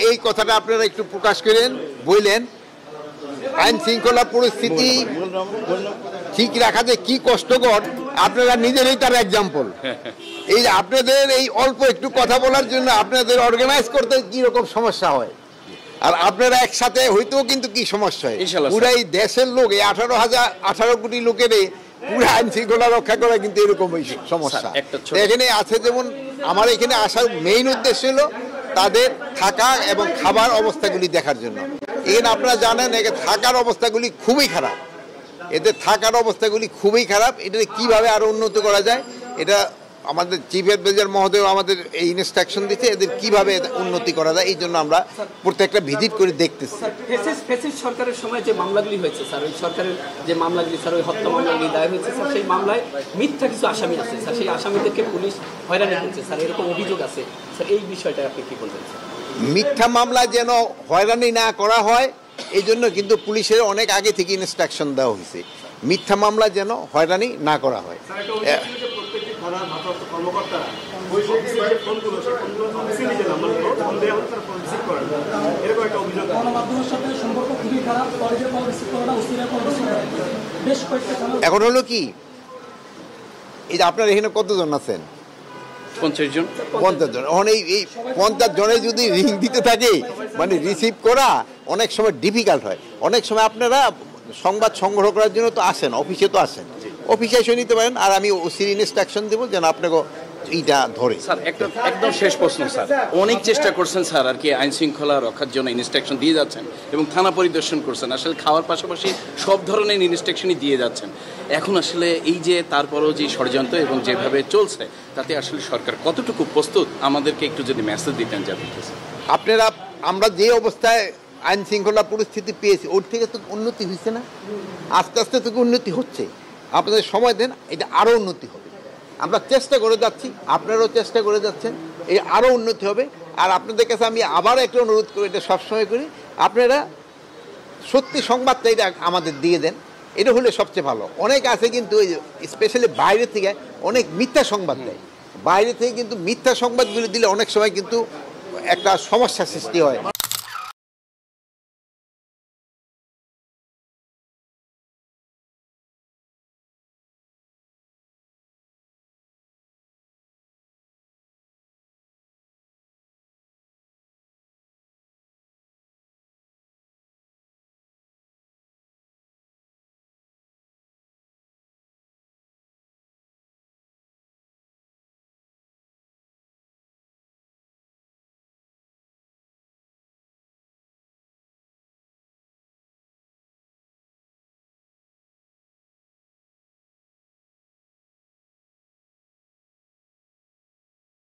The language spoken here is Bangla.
এই কথাটা আপনারা একটু প্রকাশ করেন, বললেন আইন শৃঙ্খলা পরিস্থিতি ঠিক রাখা যে কি কষ্টকর, আপনারা নিজেরাই তার এক্সাম্পল। এই আপনাদের এই অল্প একটু কথা বলার জন্য আপনাদের অর্গানাইজ করতে কি রকম সমস্যা হয়, আর আপনারা একসাথে হইতেও কিন্তু কি সমস্যা হয়। পুরাই দেশের লোক, এই 18 কোটি লোকের পুরো আইন শৃঙ্খলা রক্ষা করা কিন্তু এরকম সমস্যা এখানে আছে। যেমন আমার এখানে আসার মেইন উদ্দেশ্য হলো তাদের থাকা এবং খাবার অবস্থাগুলি দেখার জন্য। এখানে আপনারা জানেন থাকার অবস্থাগুলি খুবই খারাপ, এদের থাকার অবস্থাগুলি খুবই খারাপ। এটা কিভাবে আরো উন্নত করা যায়, এটা আমাদের চিফ অ্যাডভাইজার মহোদয় আমাদের এই ইনস্ট্রাকশন দিচ্ছে, এদের কিভাবে উন্নতি করা যায়। এই জন্য আমরা প্রত্যেকটা ভিজিট করে দেখতেছি। সরকারের সময় যে মামলাগুলি হয়েছে স্যার, ওই সরকারের যে মামলাগুলি স্যার, ওই হত্যা মামলাগুলি দায়ের হয়েছে স্যার, সেই মামলায় মিথ্যা কিছু আসামি আছে স্যার, সেই আসামিদেরকে পুলিশ হয়রানি করছে স্যার, এরকম অভিযোগ আছে স্যার। এই বিষয়টা আপনি কি বলবেন? মিথ্যা মামলা যেন হয়রানি না করা হয় এই জন্য কিন্তু পুলিশের অনেক আগে থেকে ইনস্ট্রাকশন দেওয়া হয়েছে, মিথ্যা মামলা যেন হয়রানি না করা হয়। এখন হলো কি, এই যে আপনার এখানে কতজন আছেন? 50 জন। 50 জন। এখন এই 50 জনে যদি রিং দিতে থাকে, মানে রিসিভ করা অনেক সময় ডিফিকাল্ট হয়। অনেক সময় আপনারা সংবাদ সংগ্রহ করার জন্য তো আসেন, অফিসে তো আসেন, অফিসে এসে নিতে পারেন, আর আমি ওসির ইনস্ট্রাকশন দেবো যেন আপনাকে এইটা ধরে। স্যার একদম শেষ প্রশ্ন স্যার, অনেক চেষ্টা করছেন স্যার আর কি আইন শৃঙ্খলা রক্ষার জন্য, ইনস্ট্রাকশন দিয়ে যাচ্ছেন এবং থানা পরিদর্শন করছেন, আসলে খাওয়ার পাশাপাশি সব ধরনের ইনস্ট্রাকশনই দিয়ে যাচ্ছেন। এখন আসলে এই যে তারপরও যে ষড়যন্ত্র এবং যেভাবে চলছে, তাতে আসলে সরকার কতটুকু প্রস্তুত, আমাদেরকে একটু যদি মেসেজ দিতেন যাতে। আপনারা আমরা যে অবস্থায় আইন শৃঙ্খলা পরিস্থিতি পেয়েছি ওর থেকে তো উন্নতি হয়েছে না, আস্তে আস্তে তো উন্নতি হচ্ছে। আপনাদের সময় দেন, এটা আরও উন্নতি হবে। আমরা চেষ্টা করে যাচ্ছি, আপনারাও চেষ্টা করে যাচ্ছেন, এই আরও উন্নতি হবে। আর আপনাদের কাছে আমি আবার একটা অনুরোধ করি, এটা সবসময় করি, আপনারা সত্যি সংবাদটা এটা আমাদের দিয়ে দেন, এটা হলে সবচেয়ে ভালো। অনেক আছে কিন্তু স্পেশালি বাইরে থেকে অনেক মিথ্যা সংবাদ দেয়, বাইরে থেকে কিন্তু মিথ্যা সংবাদগুলি দিলে অনেক সময় কিন্তু একটা সমস্যা সৃষ্টি হয়।